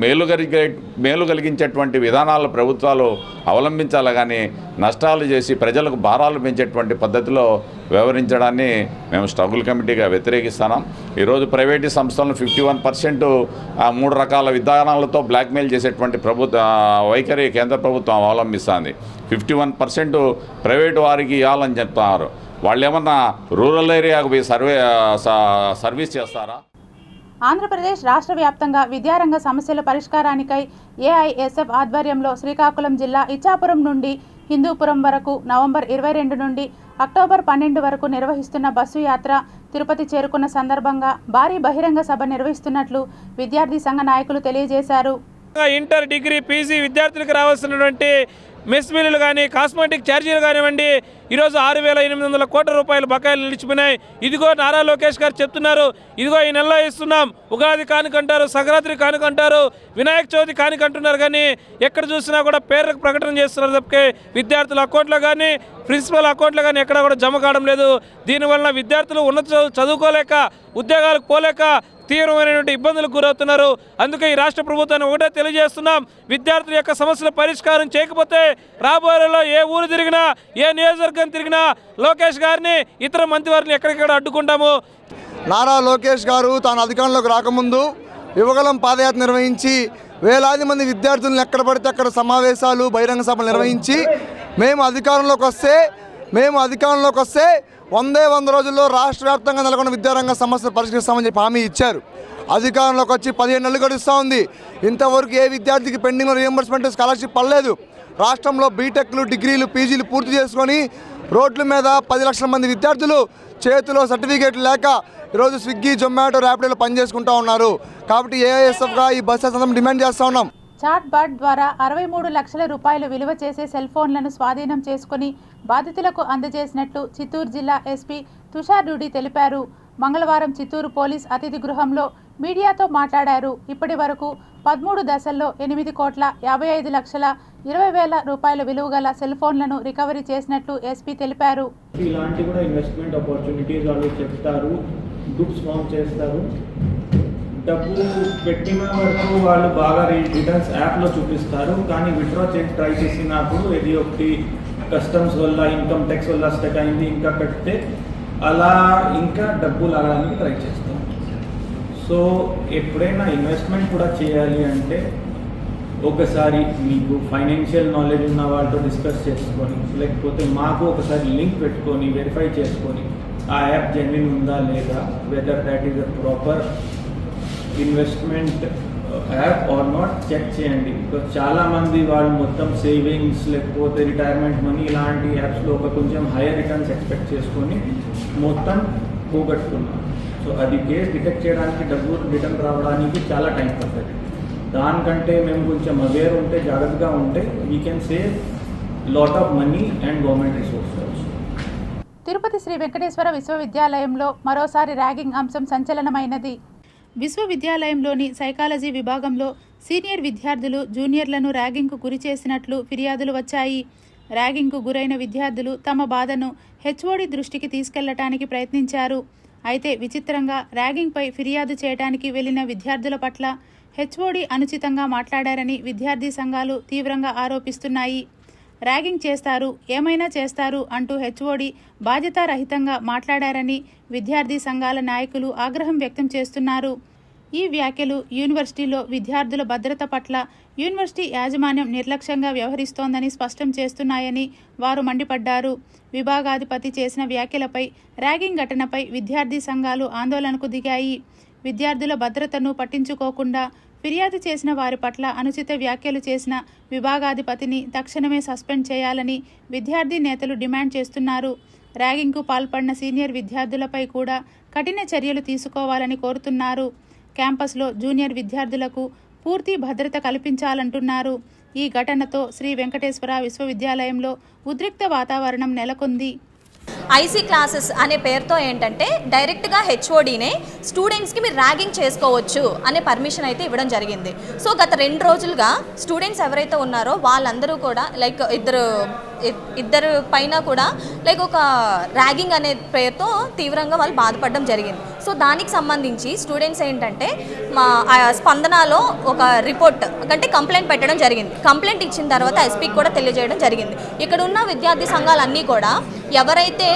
మేలు కలిగించేటువంటి విధానాలు ప్రభుత్వాలు అవలంబించాలి కానీ నష్టాలు చేసి ప్రజలకు భారాలు పెంచేటువంటి పద్ధతిలో వ్యవహరించడాన్ని మేము స్ట్రగుల్ కమిటీగా వ్యతిరేకిస్తున్నాం. ఈరోజు ప్రైవేటు సంస్థలను 51% 3 రకాల విధానాలతో బ్లాక్మెయిల్ చేసేటువంటి వైఖరి కేంద్ర ప్రభుత్వం అవలంబిస్తుంది. 51% ప్రైవేటు వారికి ఇవ్వాలని చెప్తున్నారు. వాళ్ళు ఏమన్నా రూరల్ ఏరియాకు పోయి సర్వీస్ చేస్తారా? ఆంధ్రప్రదేశ్ రాష్ట్ర వ్యాప్తంగా విద్యారంగ సమస్యల పరిష్కారానికై ఏఐఎస్ఎఫ్ ఆధ్వర్యంలో శ్రీకాకుళం జిల్లా ఇచ్చాపురం నుండి హిందూపురం వరకు నవంబర్ 22 నుండి అక్టోబర్ 12 వరకు నిర్వహిస్తున్న బస్సు యాత్ర తిరుపతి చేరుకున్న సందర్భంగా భారీ బహిరంగ సభ నిర్వహిస్తున్నట్లు విద్యార్థి సంఘ నాయకులు తెలియజేశారు. ఇంటర్, డిగ్రీ, పీజీ విద్యార్థులకు రావాల్సినటువంటి మెస్ బిల్లులు కానీ కాస్మెటిక్ ఛార్జీలు కానివ్వండి ఈరోజు 6,800 కోట్ల రూపాయల బకాయిలు నిలిచిపోయినాయి. ఇదిగో నారా లోకేష్ గారు చెప్తున్నారు, ఇదిగో ఈ నెలలో ఇస్తున్నాం, ఉగాది కానుకంటారు, సంక్రాంతి కానుకంటారు, వినాయక చవితి కానుకంటున్నారు. కానీ ఎక్కడ చూసినా కూడా పేర్లకు ప్రకటన చేస్తున్నారు తప్పకే విద్యార్థుల అకౌంట్లో కానీ ప్రిన్సిపల్ అకౌంట్లో కానీ ఎక్కడ కూడా జమ కావడం లేదు. దీనివల్ల విద్యార్థులు ఉన్నత చదువుకోలేక ఉద్యోగాలకు పోలేక తీవ్రమైనటువంటి ఇబ్బందులకు గురవుతున్నారు. అందుకే ఈ రాష్ట్ర ప్రభుత్వాన్ని ఒకటే తెలియజేస్తున్నాం, విద్యార్థుల యొక్క సమస్యల పరిష్కారం చేయకపోతే రాబోయేలో ఏ ఊరు తిరిగినా ఏ నియోజకవర్గం తిరిగినా లోకేష్ గారిని ఇతర మంత్రివారిని ఎక్కడిక్కడ అడ్డుకుంటాము. నారా లోకేష్ గారు తాను అధికారంలోకి రాకముందు యువగలం పాదయాత్ర నిర్వహించి వేలాది మంది విద్యార్థులను ఎక్కడ పడితే అక్కడ సమావేశాలు బహిరంగ సభలు నిర్వహించి మేము అధికారంలోకి వస్తే 100 రోజుల్లో రాష్ట్ర వ్యాప్తంగా నెలకొన్న విద్యారంగ సమస్యలు పరిష్కరిస్తామని చెప్పి హామీ ఇచ్చారు. అధికారంలోకి వచ్చి 15 నెలలు గడుస్తూ ఉంది. ఇంతవరకు ఏ విద్యార్థికి పెండింగ్ రియంబర్స్మెంట్ స్కాలర్షిప్ పడలేదు. రాష్ట్రంలో బీటెక్లు డిగ్రీలు పీజీలు పూర్తి చేసుకొని రోడ్ల మీద 10 లక్షల మంది విద్యార్థులు చేతిలో సర్టిఫికేట్లు లేక ఈరోజు స్విగ్గీ జొమాటో ర్యాపిడోలో పనిచేసుకుంటూ ఉన్నారు. కాబట్టి ఏఐఎస్ఎఫ్గా ఈ బస్సు డిమాండ్ చేస్తూ ఉన్నాం. చాట్ బాట్ ద్వారా 63 లక్షల రూపాయలు విలువ చేసే సెల్ ఫోన్లను స్వాధీనం చేసుకుని బాధితులకు అందజేసినట్లు చిత్తూరు జిల్లా ఎస్పీ తుషార్ రూడి తెలిపారు. మంగళవారం చిత్తూరు పోలీస్ అతిథి గృహంలో మీడియాతో మాట్లాడారు. ఇప్పటి వరకు 13 దశల్లో 8,55,20,000 రూపాయల విలువ గల సెల్ ఫోన్లను రికవరీ చేసినట్లు ఎస్పీ తెలిపారు. ఇలాంటి కూడా ఇన్వెస్ట్మెంట్ ఆపర్చునిటీస్ వాళ్ళు చెప్తారు, గ్రూప్స్ ఫామ్ చేస్తారు. డబ్బు పెట్టిన వరకు వాళ్ళు బాగా రిటర్న్స్ యాప్లో చూపిస్తారు, కానీ విత్డ్రా చేసి ట్రై చేసినప్పుడు ఇది ఒకటి కస్టమ్స్ వల్ల ఇన్కమ్ ట్యాక్స్ వల్ల స్టక్ అయింది, ఇంకా కడితే అలా ఇంకా డబ్బు లాగడానికి ట్రై చేస్తాం. సో ఎప్పుడైనా ఇన్వెస్ట్మెంట్ కూడా చేయాలి అంటే ఒకసారి మీకు ఫైనాన్షియల్ నాలెడ్జ్ ఉన్న వాళ్ళతో డిస్కస్ చేసుకొని, లేకపోతే మాకు ఒకసారి లింక్ పెట్టుకొని వెరిఫై చేసుకొని ఆ యాప్ జెన్యున్ ఉందా లేదా, whether that is a proper investment app or not check చేయండి. బికాజ్ చాలామంది వాళ్ళు మొత్తం సేవింగ్స్ లేకపోతే రిటైర్మెంట్ మనీ ఇలాంటి యాప్స్లో ఒక కొంచెం హైయర్ రిటర్న్స్ ఎక్స్పెక్ట్ చేసుకొని మొత్తం పోగొట్టుకున్నారు. సో అది కేసు డిటెక్ట్ చేయడానికి డబ్బు రిటర్న్ రావడానికి చాలా టైం పడుతుంది. దానికంటే మేము కొంచెం అవేర్ ఉంటే జాగ్రత్తగా ఉంటే we can save lot of money and government resources. Tirupati Sri Venkateswara విశ్వవిద్యాలయంలో మరోసారి ర్యాగింగ్ అంశం సంచలనమైనది. విశ్వవిద్యాలయంలోని సైకాలజీ విభాగంలో సీనియర్ విద్యార్థులు జూనియర్లను ర్యాగింగ్కు గురి చేసినట్లు ఫిర్యాదులు వచ్చాయి. ర్యాగింగ్కు గురైన విద్యార్థులు తమ బాధను హెచ్ఓడి దృష్టికి తీసుకెళ్లటానికి ప్రయత్నించారు. అయితే విచిత్రంగా ర్యాగింగ్పై ఫిర్యాదు చేయడానికి వెళ్లిన విద్యార్థుల పట్ల హెచ్ఓడి అనుచితంగా మాట్లాడారని విద్యార్థి సంఘాలు తీవ్రంగా ఆరోపిస్తున్నాయి. ర్యాగింగ్ చేస్తారు, ఏమైనా చేస్తారు అంటూ హెచ్ఓడి బాధ్యతారహితంగా మాట్లాడారని విద్యార్థి సంఘాల నాయకులు ఆగ్రహం వ్యక్తం చేస్తున్నారు. ఈ వ్యాఖ్యలు యూనివర్సిటీలో విద్యార్థుల భద్రత పట్ల యూనివర్సిటీ యాజమాన్యం నిర్లక్ష్యంగా వ్యవహరిస్తోందని స్పష్టం చేస్తున్నాయని వారు మండిపడ్డారు. విభాగాధిపతి చేసిన వ్యాఖ్యలపై, ర్యాగింగ్ ఘటనపై విద్యార్థి సంఘాలు ఆందోళనకు దిగాయి. విద్యార్థుల భద్రతను పట్టించుకోకుండా ఫిర్యాదు చేసిన వారి పట్ల అనుచిత వ్యాఖ్యలు చేసిన విభాగాధిపతిని తక్షణమే సస్పెండ్ చేయాలని విద్యార్థి నేతలు డిమాండ్ చేస్తున్నారు. ర్యాగింగ్కు పాల్పడిన సీనియర్ విద్యార్థులపై కూడా కఠిన చర్యలు తీసుకోవాలని కోరుతున్నారు. క్యాంపస్లో జూనియర్ విద్యార్థులకు పూర్తి భద్రత కల్పించాలంటున్నారు. ఈ ఘటనతో శ్రీ వెంకటేశ్వర విశ్వవిద్యాలయంలో ఉద్రిక్త వాతావరణం నెలకొంది. ఐసీ క్లాసెస్ అనే పేరుతో ఏంటంటే డైరెక్ట్గా హెచ్ఓడినే స్టూడెంట్స్కి మీరు ర్యాగింగ్ చేసుకోవచ్చు అనే పర్మిషన్ అయితే ఇవ్వడం జరిగింది. సో గత 2 రోజులుగా స్టూడెంట్స్ ఎవరైతే ఉన్నారో వాళ్ళందరూ కూడా లైక్ ఇద్దరు పైన కూడా లైక్ ఒక ర్యాగింగ్ అనే పేరుతో తీవ్రంగా వాళ్ళు బాధపడడం జరిగింది. సో దానికి సంబంధించి స్టూడెంట్స్ ఏంటంటే మా స్పందనలో ఒక రిపోర్ట్ అంటే కంప్లైంట్ పెట్టడం జరిగింది. కంప్లైంట్ ఇచ్చిన తర్వాత ఎస్పీకి కూడా తెలియజేయడం జరిగింది. ఇక్కడ ఉన్న విద్యార్థి సంఘాలన్నీ కూడా ఎవరైతే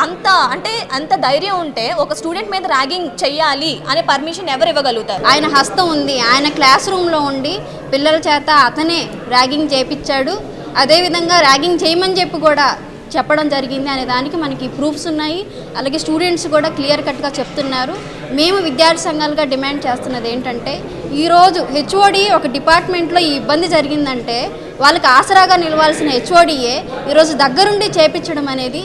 అంత ధైర్యం ఉంటే ఒక స్టూడెంట్ మీద ర్యాగింగ్ చెయ్యాలి అనే పర్మిషన్ ఎవరు ఇవ్వగలుగుతారు? ఆయన హస్తం ఉంది. ఆయన క్లాస్ రూమ్లో ఉండి పిల్లల చేత అతనే ర్యాగింగ్ చేయించాడు. అదేవిధంగా ర్యాగింగ్ చేయమని చెప్పి కూడా చెప్పడం జరిగింది అనే దానికి మనకి ప్రూఫ్స్ ఉన్నాయి. అలాగే స్టూడెంట్స్ కూడా క్లియర్ కట్గా చెప్తున్నారు. మేము విద్యార్థి సంఘాలుగా డిమాండ్ చేస్తున్నది ఏంటంటే ఈరోజు హెచ్ఓడి ఒక డిపార్ట్మెంట్లో ఈ ఇబ్బంది జరిగిందంటే వాళ్ళకి ఆసరాగా నిలవాల్సిన హెచ్ఓడియే ఈరోజు దగ్గరుండి చేపించడం అనేది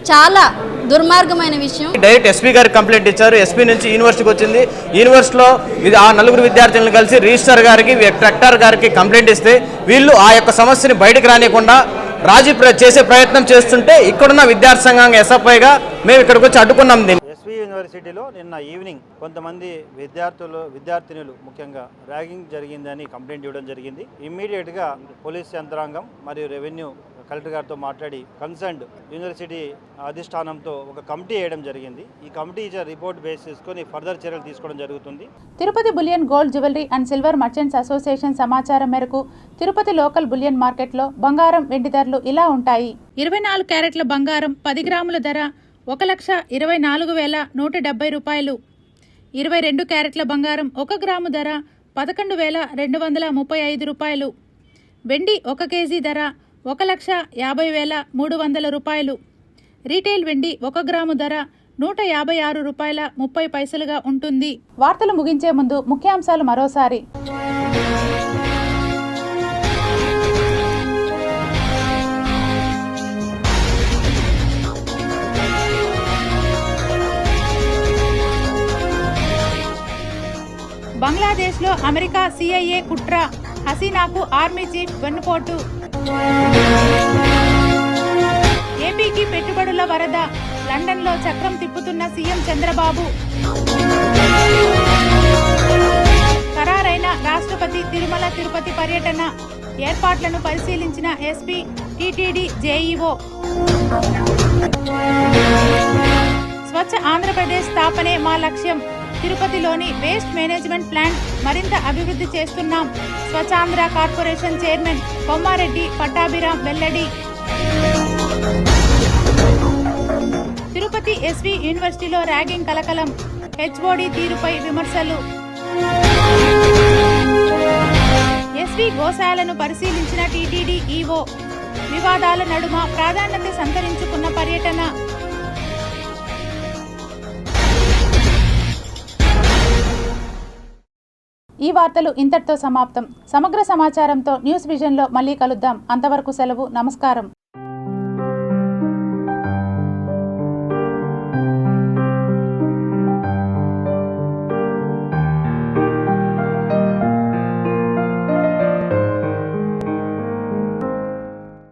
చాలా దుర్మార్గమైన విషయం. డైరెక్ట్ ఎస్పీ గారికి కంప్లైంట్ ఇచ్చారు. ఎస్పీ నుంచి యూనివర్సిటీకి వచ్చింది. యూనివర్సిటీలో ఆ నలుగురు విద్యార్థులను కలిసి రిజిస్ట్రార్ గారికి, రెక్టార్ గారికి కంప్లైంట్ ఇస్తే వీళ్ళు ఆ యొక్క సమస్యని బయటకు రానియకుండా రాజీ చేసే ప్రయత్నం చేస్తుంటే ఇక్కడున్న విద్యార్థి సంఘంగా ఎస్ఎఫ్ఐగా మేము ఇక్కడికి వచ్చి అడ్డుకున్నాం. దీన్ని ఎస్వి యూనివర్సిటీలో నిన్న ఈవినింగ్ కొంతమంది విద్యార్థినులు ముఖ్యంగా ర్యాగింగ్ జరిగిందని కంప్లైంట్ ఇవ్వడం జరిగింది. ఇమ్మీడియట్గా పోలీస్ యంత్రాంగం మరియు రెవెన్యూ కలెక్టర్ గారితో మాట్లాడి కన్సర్న్డ్ యూనివర్సిటీ అధిష్టానంతో ఒక కమిటీ వేయడం జరిగింది. ఈ కమిటీ ఇచ్చే రిపోర్ట్ బేస్ చేసుకొని ఫర్దర్ చర్యలు తీసుకోవడం జరుగుతుంది. Tirupati bullion gold jewellery and silver merchants association సమాచారం మేరకు తిరుపతి లోకల్ బులియన్ మార్కెట్లో బంగారం, వెండి ధరలు ఇలా ఉంటాయి. 24 క్యారెట్ల బంగారం 10 గ్రాముల ధర 1,24,170 రూపాయలు. 22 క్యారెట్ల బంగారం 1 గ్రాము ధర 11,235 రూపాయలు. వెండి 1 కేజీ ధర 1,50,300 రూపాయలు. రీటైల్ వెండి 1 గ్రాము ధర 156 రూపాయల 30 పైసలుగా ఉంటుంది. వార్తలు ముగించే ముందు ముఖ్యాంశాలు మరోసారి. బంగ్లాదేశ్లో అమెరికా CIA కుట్ర, హసీనాకు ఆర్మీ చీఫ్ వెన్నుపోటు. ఏపీకి పెట్టుబడుల వరద, లండన్లో చక్రం తిప్పుతున్న సీఎం చంద్రబాబు. ఖరారైన రాష్ట్రపతి తిరుమల తిరుపతి పర్యటన, ఏర్పాట్లను పరిశీలించిన ఎస్పీ, టీటీడీ జేఈఓ. స్వచ్ఛ ఆంధ్రప్రదేశ్ స్థాపనే మా లక్ష్యం. తిరుపతిలోని వేస్ట్ మేనేజ్మెంట్ ప్లాంట్ మరింత అభివృద్ధి చేస్తున్నాం. స్వచ్ఛాంధ్ర కార్పొరేషన్ చైర్మన్ కొమ్మారెడ్డి పట్టాభిరామ్ వెల్లడి. తిరుపతి ఎస్వి యూనివర్సిటీలో ర్యాగింగ్ కలకలం, హెచ్ఓడి తీరుపై విమర్శలు. ఎస్వి గోశాలను పరిశీలించిన టీటీడీ ఈవో. వివాదాల నడుమ ప్రాధాన్యత సంతరించుకున్న పర్యటన. ఈ వార్తలు ఇంతటితో సమాప్తం. సమగ్ర సమాచారంతో న్యూస్ విజన్లో మళ్ళీ కలుద్దాం. అంతవరకు సెలవు. నమస్కారం.